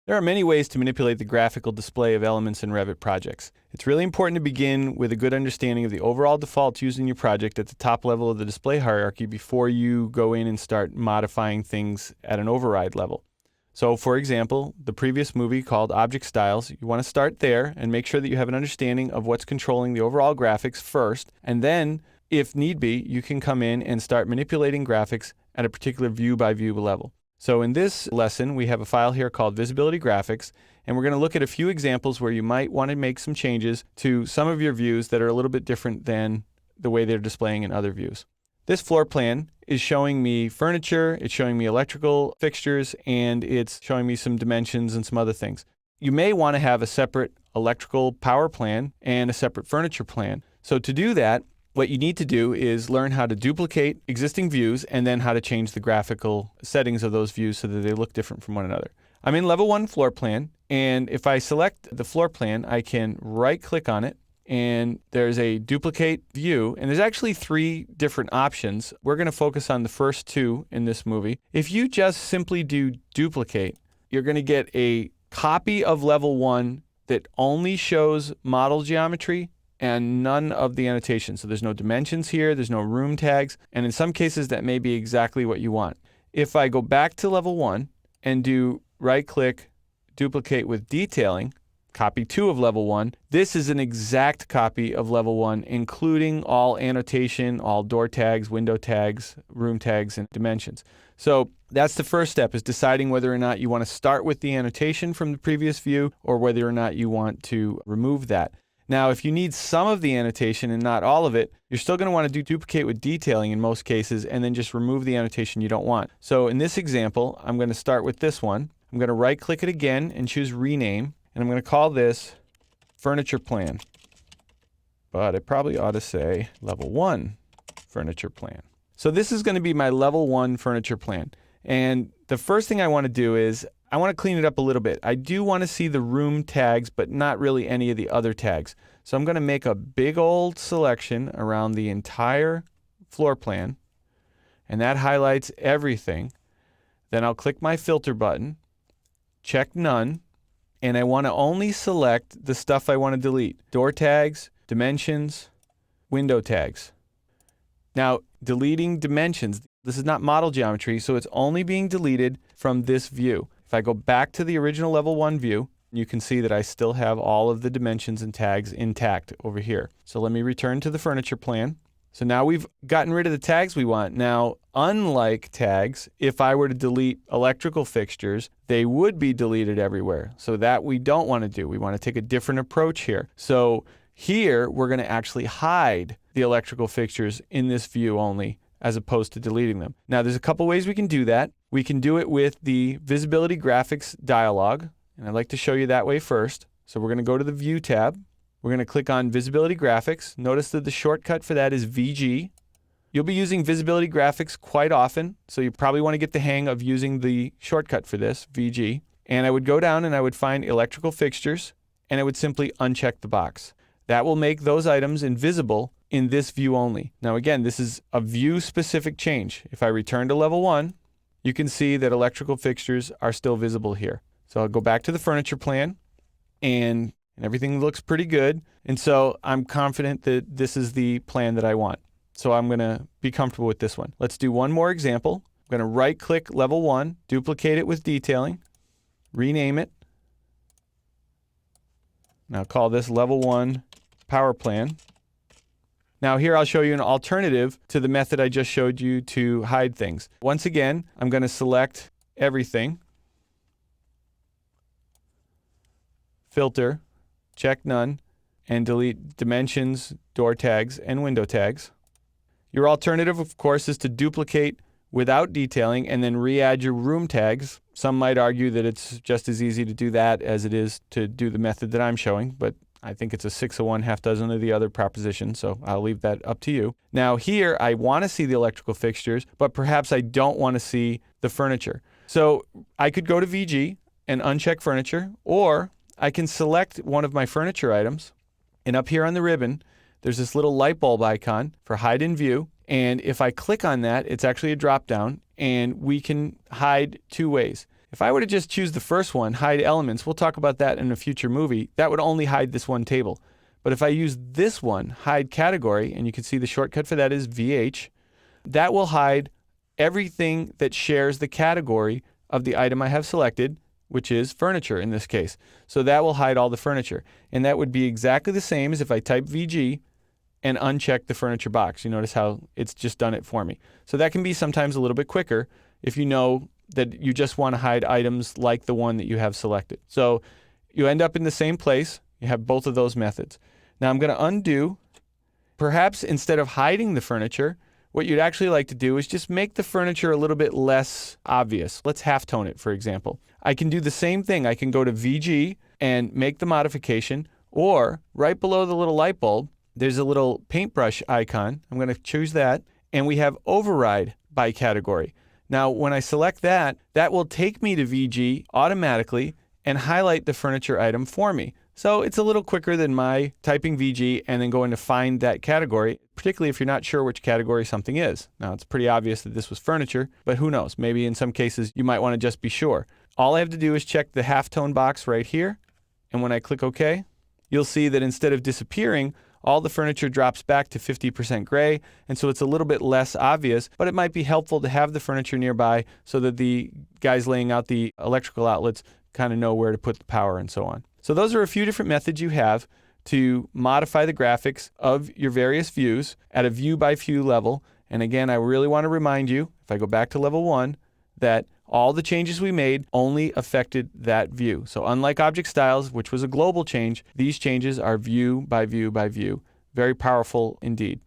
There are many ways to manipulate the graphical display of elements in Revit projects. It's really important to begin with a good understanding of the overall defaults used in your project at the top level of the display hierarchy before you go in and start modifying things at an override level. So, for example, the previous movie called Object Styles, you want to start there and make sure that you have an understanding of what's controlling the overall graphics first, and then, if need be, you can come in and start manipulating graphics at a particular view-by-view level. So in this lesson, we have a file here called Visibility Graphics, and we're going to look at a few examples where you might want to make some changes to some of your views that are a little bit different than the way they're displaying in other views. This floor plan is showing me furniture, it's showing me electrical fixtures, and it's showing me some dimensions and some other things. You may want to have a separate electrical power plan and a separate furniture plan. So to do that, what you need to do is learn how to duplicate existing views and then how to change the graphical settings of those views so that they look different from one another. I'm in level 1 floor plan, and if I select the floor plan, I can right-click on it, and there's a duplicate view, and there's actually 3 different options. We're going to focus on the first 2 in this movie. If you just simply do duplicate, you're going to get a copy of level 1 that only shows model geometry and none of the annotations. So there's no dimensions here, there's no room tags, and in some cases that may be exactly what you want. If I go back to level 1 and do right-click, duplicate with detailing, copy 2 of level 1, this is an exact copy of level 1, including all annotation, all door tags, window tags, room tags, and dimensions. So that's the first step, is deciding whether or not you want to start with the annotation from the previous view or whether or not you want to remove that. Now, if you need some of the annotation and not all of it, you're still going to want to do duplicate with detailing in most cases and then just remove the annotation you don't want. So in this example, I'm going to start with this one. I'm going to right-click it again and choose Rename, and I'm going to call this Furniture Plan. But I probably ought to say Level 1 Furniture Plan. So this is going to be my Level 1 Furniture Plan. And the first thing I want to do is I want to clean it up a little bit. I do want to see the room tags, but not really any of the other tags. So I'm going to make a big old selection around the entire floor plan, and that highlights everything. Then I'll click my filter button, check none, and I want to only select the stuff I want to delete. Door tags, dimensions, window tags. Now, deleting dimensions, this is not model geometry, so it's only being deleted from this view. If I go back to the original level 1 view, you can see that I still have all of the dimensions and tags intact over here. So let me return to the furniture plan. So now we've gotten rid of the tags we want. Now, unlike tags, if I were to delete electrical fixtures, they would be deleted everywhere. So that we don't want to do. We want to take a different approach here. So here, we're going to actually hide the electrical fixtures in this view only, as opposed to deleting them. Now, there's a couple ways we can do that. We can do it with the Visibility Graphics dialog, and I'd like to show you that way first. So we're going to go to the View tab. We're going to click on Visibility Graphics. Notice that the shortcut for that is VG. You'll be using Visibility Graphics quite often, so you probably want to get the hang of using the shortcut for this, VG. And I would go down and I would find Electrical Fixtures, and I would simply uncheck the box. That will make those items invisible in this view only. Now again, this is a view-specific change. If I return to level 1, you can see that electrical fixtures are still visible here. So I'll go back to the furniture plan, and everything looks pretty good. And so I'm confident that this is the plan that I want. So I'm going to be comfortable with this one. Let's do one more example. I'm going to right-click level 1, duplicate it with detailing, rename it. Now call this level 1 power plan. Now here I'll show you an alternative to the method I just showed you to hide things. Once again, I'm going to select everything, filter, check none, and delete dimensions, door tags, and window tags. Your alternative, of course, is to duplicate without detailing and then re-add your room tags. Some might argue that it's just as easy to do that as it is to do the method that I'm showing, but I think it's a 6 of one, half dozen of the other proposition, so I'll leave that up to you. Now here, I want to see the electrical fixtures, but perhaps I don't want to see the furniture. So I could go to VG and uncheck furniture, or I can select one of my furniture items, and up here on the ribbon, there's this little light bulb icon for hide in view, and if I click on that, it's actually a drop down, and we can hide 2 ways. If I were to just choose the first one, hide elements, we'll talk about that in a future movie, that would only hide this one table. But if I use this one, hide category, and you can see the shortcut for that is VH, that will hide everything that shares the category of the item I have selected, which is furniture in this case. So that will hide all the furniture. And that would be exactly the same as if I type VG and uncheck the furniture box. You notice how it's just done it for me. So that can be sometimes a little bit quicker if you know that you just want to hide items like the one that you have selected. So you end up in the same place. You have both of those methods. Now I'm going to undo. Perhaps instead of hiding the furniture, what you'd actually like to do is just make the furniture a little bit less obvious. Let's halftone it, for example. I can do the same thing. I can go to VG and make the modification, or right below the little light bulb, there's a little paintbrush icon. I'm going to choose that, and we have override by category. Now, when I select that, that will take me to VG automatically and highlight the furniture item for me. So it's a little quicker than my typing VG and then going to find that category, particularly if you're not sure which category something is. Now, it's pretty obvious that this was furniture, but who knows? Maybe in some cases you might want to just be sure. All I have to do is check the halftone box right here, and when I click OK, you'll see that instead of disappearing, all the furniture drops back to 50% gray, and so it's a little bit less obvious, but it might be helpful to have the furniture nearby so that the guys laying out the electrical outlets kind of know where to put the power and so on. So those are a few different methods you have to modify the graphics of your various views at a view-by-view level. And again, I really want to remind you, if I go back to level 1, that all the changes we made only affected that view. So unlike Object Styles, which was a global change, these changes are view by view by view. Very powerful indeed.